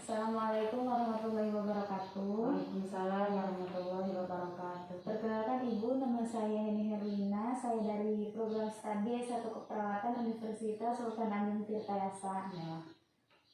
Assalamualaikum warahmatullahi wabarakatuh. Waalaikumsalam warahmatullahi wabarakatuh. Perkenalkan Ibu, nama saya Heni Herlina. Saya dari program studi S1 Keperawatan Universitas Sultan Agung Tirtayasa. Ya.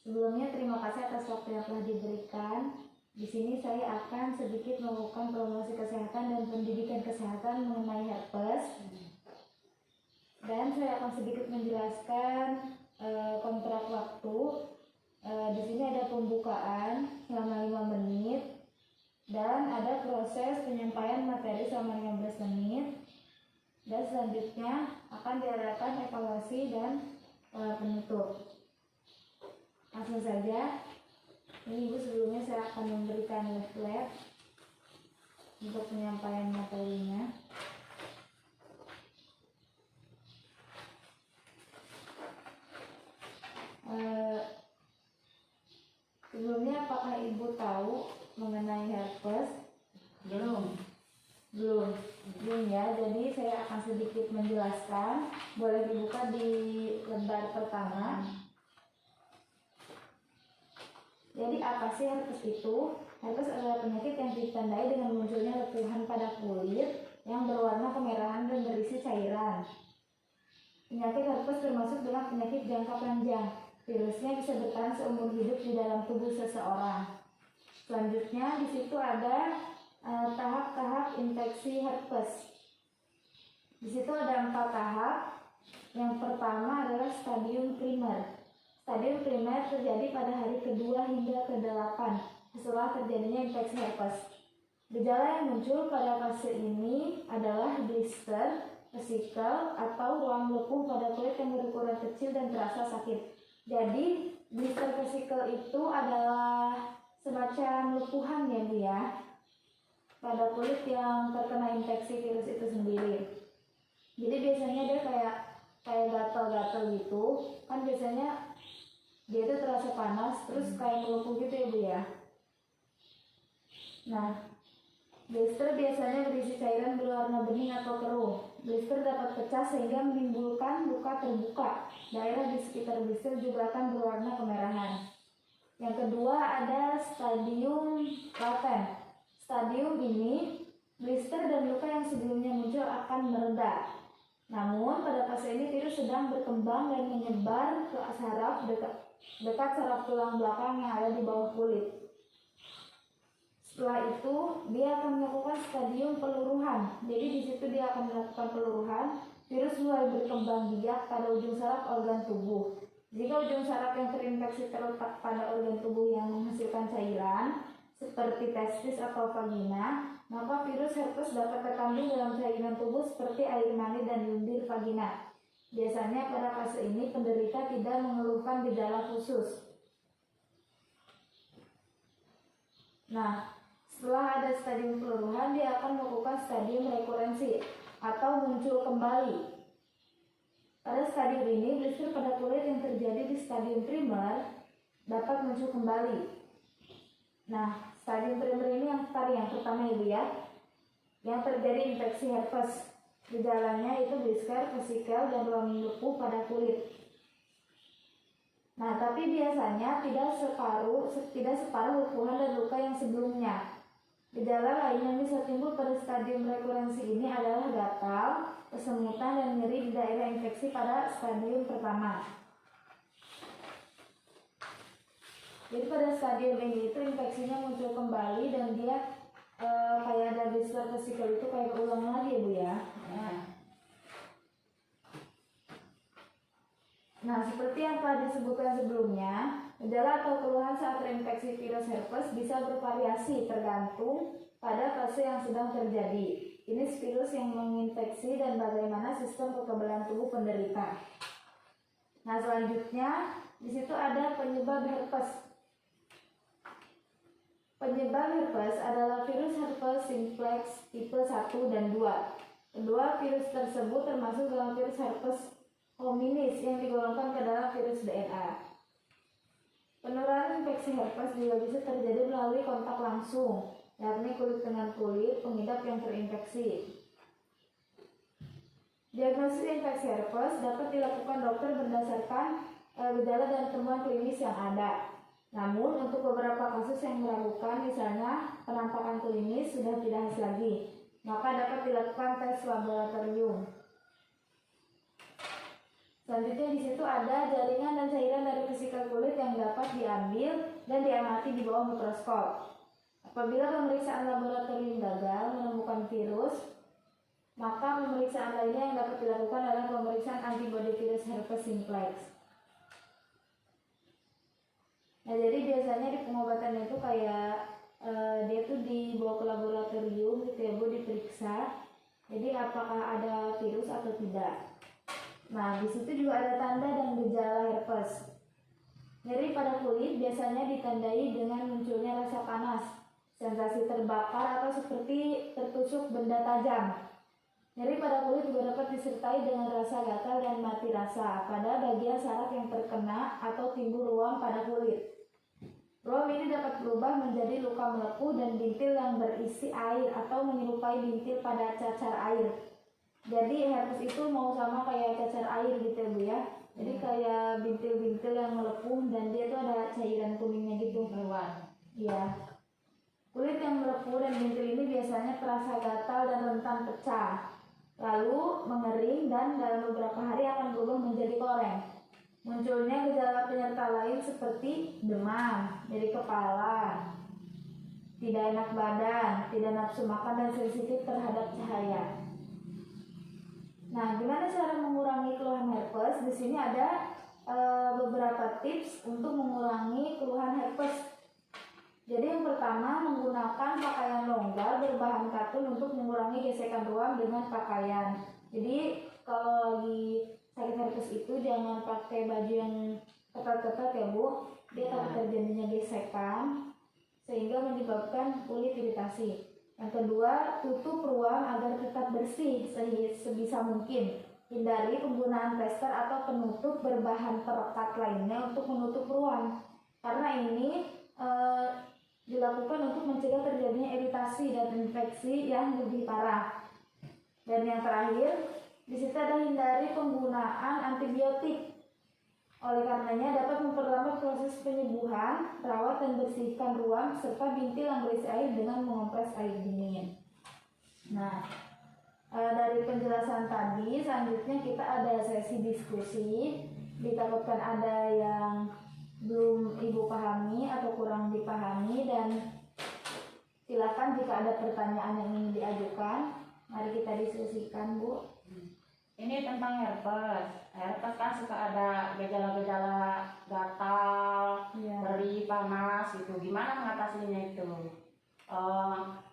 Sebelumnya terima kasih atas waktu yang telah diberikan. Di sini saya akan sedikit melakukan promosi kesehatan dan pendidikan kesehatan mengenai herpes. Dan saya akan sedikit menjelaskan kontrak waktu. Di sini ada pembukaan selama 5 menit dan ada proses penyampaian materi selama 15 menit, dan selanjutnya akan diadakan evaluasi dan penutup. Langsung saja, ini Ibu, sebelumnya saya akan memberikan leaflet untuk penyampaian materinya. Sebelumnya, apakah Ibu tahu mengenai herpes? Belum. Belum ya. Jadi saya akan sedikit menjelaskan. Boleh dibuka di lembar pertama. Jadi apa sih herpes itu? Herpes adalah penyakit yang ditandai dengan munculnya lepuhan pada kulit yang berwarna kemerahan dan berisi cairan. Penyakit herpes termasuk dengan penyakit jangka panjang. Virusnya bisa bertahan seumur hidup di dalam tubuh seseorang. Selanjutnya di situ ada tahap-tahap infeksi herpes. Di situ ada 4 tahap. Yang pertama adalah stadium primer. Stadium primer terjadi pada hari kedua hingga ke-8 setelah terjadinya infeksi herpes. Gejala yang muncul pada fase ini adalah blister, vesikel, atau ruang lepuh pada kulit yang berukuran kecil dan terasa sakit. Jadi blister vesikel itu adalah semacam lepuhan ya Bu ya, pada kulit yang terkena infeksi virus itu sendiri. Jadi biasanya dia kayak gatal-gatal gitu kan, biasanya dia itu terasa panas terus kayak melepuh gitu ya Bu ya. Nah, blister biasanya berisi cairan berwarna bening atau keruh. Blister dapat pecah sehingga menimbulkan luka terbuka. Daerah di sekitar blister juga akan berwarna kemerahan. Yang kedua ada stadium laten. Stadium ini, blister dan luka yang sebelumnya muncul akan mereda. Namun pada fase ini virus sedang berkembang dan menyebar ke saraf dekat saraf tulang belakang yang ada di bawah kulit. Setelah itu dia akan melakukan stadium peluruhan. Jadi di situ dia akan melakukan peluruhan. Virus mulai berkembang biak pada ujung saraf organ tubuh. Jika ujung saraf yang terinfeksi terletak pada organ tubuh yang menghasilkan cairan seperti testis atau vagina, maka virus herpes dapat terkandung dalam cairan tubuh seperti air mani dan lendir vagina. Biasanya pada fase ini penderita tidak mengeluhkan gejala khusus. Nah, setelah ada stadium peluruhan, dia akan melakukan stadium rekurensi atau muncul kembali. Pada stadium ini, blister pada kulit yang terjadi di stadium primer dapat muncul kembali. Nah, stadium primer ini yang pertama ya Bu ya, yang terjadi infeksi herpes. Gejalanya itu blister, vesikel, dan ruang lepuh pada kulit. Nah, tapi biasanya tidak separuh lepuhan dan luka yang sebelumnya. Gejala lain yang bisa timbul pada stadium rekurensi ini adalah gatal, kesemutan, dan nyeri di daerah infeksi pada stadium pertama. Jadi pada stadium ini itu infeksinya muncul kembali dan dia kayak ada blister vesikel itu kayak berulang lagi ya Bu ya. Nah, seperti yang telah disebutkan sebelumnya, gejala atau keluhan saat terinfeksi virus herpes bisa bervariasi tergantung pada fase yang sedang terjadi. Jenis virus yang menginfeksi dan bagaimana sistem kekebalan tubuh penderita. Nah, selanjutnya di situ ada penyebab herpes. Penyebab herpes adalah virus herpes simplex tipe 1 dan 2. Kedua virus tersebut termasuk dalam virus herpes hominis yang digolongkan ke dalam virus DNA. Penularan infeksi herpes juga bisa terjadi melalui kontak langsung, yakni kulit dengan kulit pengidap yang terinfeksi. Diagnosis infeksi herpes dapat dilakukan dokter berdasarkan gejala dan temuan klinis yang ada. Namun untuk beberapa kasus yang meragukan, misalnya penampakan klinis sudah tidak khas lagi, maka dapat dilakukan tes laboratorium. Selanjutnya di situ ada jaringan dan cairan dari vesikel kulit yang dapat diambil dan diamati di bawah mikroskop. Apabila pemeriksaan laboratorium gagal menemukan virus, maka pemeriksaan lainnya yang dapat dilakukan adalah pemeriksaan antibodi virus herpes simplex. Nah, jadi biasanya di pengobatan itu kayak dia tuh dibawa ke laboratorium gitu ya Bu, diperiksa. Jadi apakah ada virus atau tidak. Nah, di situ juga ada tanda dan gejala herpes. Nyeri pada kulit biasanya ditandai dengan munculnya rasa panas, sensasi terbakar atau seperti tertusuk benda tajam. Nyeri pada kulit juga dapat disertai dengan rasa gatal dan mati rasa pada bagian saraf yang terkena atau timbul ruam pada kulit. Ruam ini dapat berubah menjadi luka melepuh dan bintil yang berisi air atau menyerupai bintil pada cacar air. Jadi herpes itu mau sama kayak cacar air gitu ya Bu ya. Jadi kayak bintil-bintil yang melepuh dan dia tuh ada cairan kuningnya gitu. Keluar. Iya. Kulit yang melepuh dan bintil ini biasanya terasa gatal dan rentan pecah, lalu mengering dan dalam beberapa hari akan berubah menjadi koreng. Munculnya gejala penyerta lain seperti demam, nyeri kepala, tidak enak badan, tidak nafsu makan dan sensitif terhadap cahaya. Nah, gimana cara mengurangi keluhan herpes? Di sini ada beberapa tips untuk mengurangi keluhan herpes. Jadi yang pertama, menggunakan pakaian longgar berbahan katun untuk mengurangi gesekan ruam dengan pakaian. Jadi kalau lagi sakit herpes itu jangan pakai baju yang ketat-ketat ya Bu. Dia takut terjadinya gesekan sehingga menyebabkan kulit iritasi. Yang kedua, tutup ruam agar tetap bersih sebisa mungkin. Hindari penggunaan plester atau penutup berbahan perekat lainnya untuk menutup ruam. Karena ini dilakukan untuk mencegah terjadinya iritasi dan infeksi yang lebih parah. Dan yang terakhir, di situ ada hindari penggunaan antibiotik. Oleh karenanya dapat memperlambat proses penyembuhan, rawat dan bersihkan ruam serta bintil yang berisi air dengan mengompres air dingin. Nah, dari penjelasan tadi, selanjutnya kita ada sesi diskusi. Ditakutkan ada yang belum Ibu pahami atau kurang dipahami, dan silakan jika ada pertanyaan yang ingin diajukan, mari kita diskusikan Bu. Ini tentang herpes. Herpes kan suka ada gejala-gejala gatal, nyeri, panas gitu. Gimana mengatasinya itu?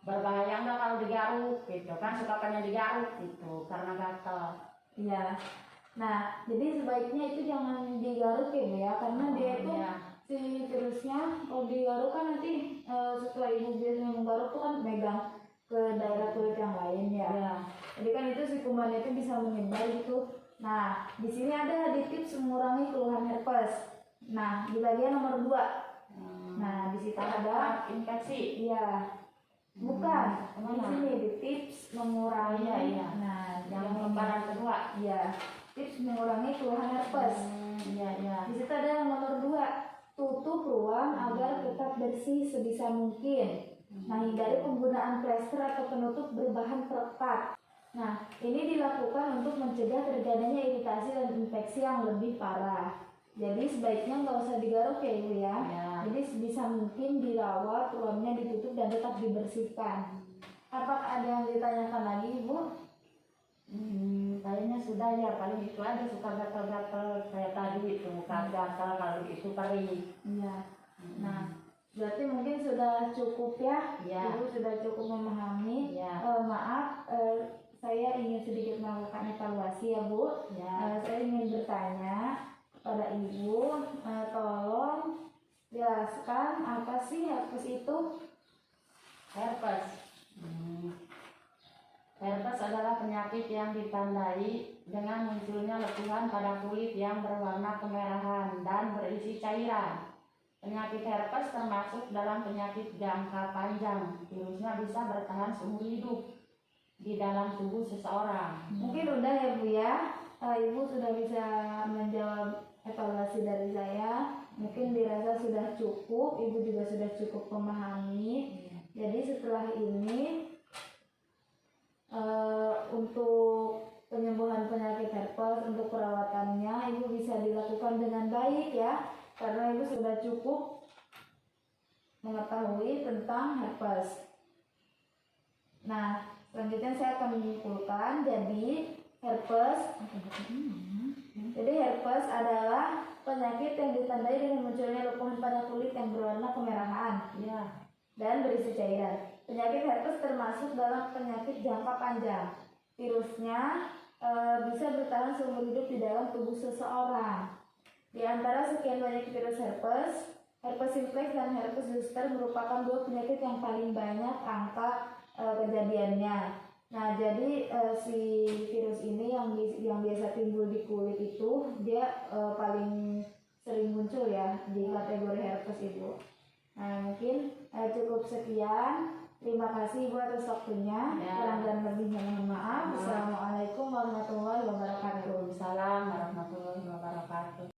Berbahaya nggak kalau digaruk gitu? Kan suka pengen digaruk gitu karena gatal. Iya. Nah, jadi sebaiknya itu jangan digaruk ya Bu ya, karena dia itu si virusnya kalau digaruk kan nanti setelah Ibu biasanya menggaruk tuh kan megang ke daerah kulit yang lain ya. Jadi kan itu si kuman itu bisa menyebar gitu. Nah, di sini ada di tips mengurangi keluhan herpes. Nah, di bagian nomor 2. Nah, di situ ada infeksi. Iya. Bukan. Di sini di tips mengurangi. Nah, yang lembaran kedua. Iya. Tips mengurangi keluhan herpes. Di situ ada yang nomor 2. Tutup ruang agar tetap bersih sebisa mungkin. Nah, hindari penggunaan plester atau penutup berbahan perekat. Nah, ini dilakukan untuk mencegah terjadinya iritasi dan infeksi yang lebih parah. Jadi sebaiknya nggak usah digaruk ya Ibu ya. Jadi sebisa mungkin dirawat, ruamnya ditutup dan tetap dibersihkan. Apakah ada yang ditanyakan lagi Ibu? Kayaknya sudah ya, paling itu aja, suka gatal-gatal kayak tadi itu, muka gatal, kalau itu kering. Iya. Nah, berarti mungkin sudah cukup ya. Ibu sudah cukup memahami. Maaf, saya ingin sedikit melakukan evaluasi ya Bu. Saya ingin bertanya kepada Ibu, tolong jelaskan apa sih herpes itu? Herpes. Herpes adalah penyakit yang ditandai dengan munculnya lepuhan pada kulit yang berwarna kemerahan dan berisi cairan. Penyakit herpes termasuk dalam penyakit jangka panjang. Virusnya bisa bertahan seumur hidup di dalam tubuh seseorang. Mungkin udah ya Bu ya. Ibu sudah bisa menjawab evaluasi dari saya. Mungkin dirasa sudah cukup, Ibu juga sudah cukup memahami. Jadi setelah ini untuk penyembuhan penyakit herpes, untuk perawatannya Ibu bisa dilakukan dengan baik ya, karena Ibu sudah cukup mengetahui tentang herpes. Nah, selanjutnya saya akan menyimpulkan. Jadi herpes adalah penyakit yang ditandai dengan munculnya lepuhan pada kulit yang berwarna kemerahan dan berisi cairan. Penyakit herpes termasuk dalam penyakit jangka panjang. Virusnya bisa bertahan seumur hidup di dalam tubuh seseorang. Di antara sekian banyak virus herpes simplex dan herpes zoster merupakan dua penyakit yang paling banyak angka kejadiannya. Nah, jadi si virus ini yang biasa timbul di kulit itu dia paling sering muncul ya di kategori herpes itu. Nah, mungkin cukup sekian. Terima kasih Ibu atas waktunya. Kurang dan lebihnya mohon maaf. Assalamualaikum warahmatullahi wabarakatuh. Waalaikumsalam warahmatullahi wabarakatuh.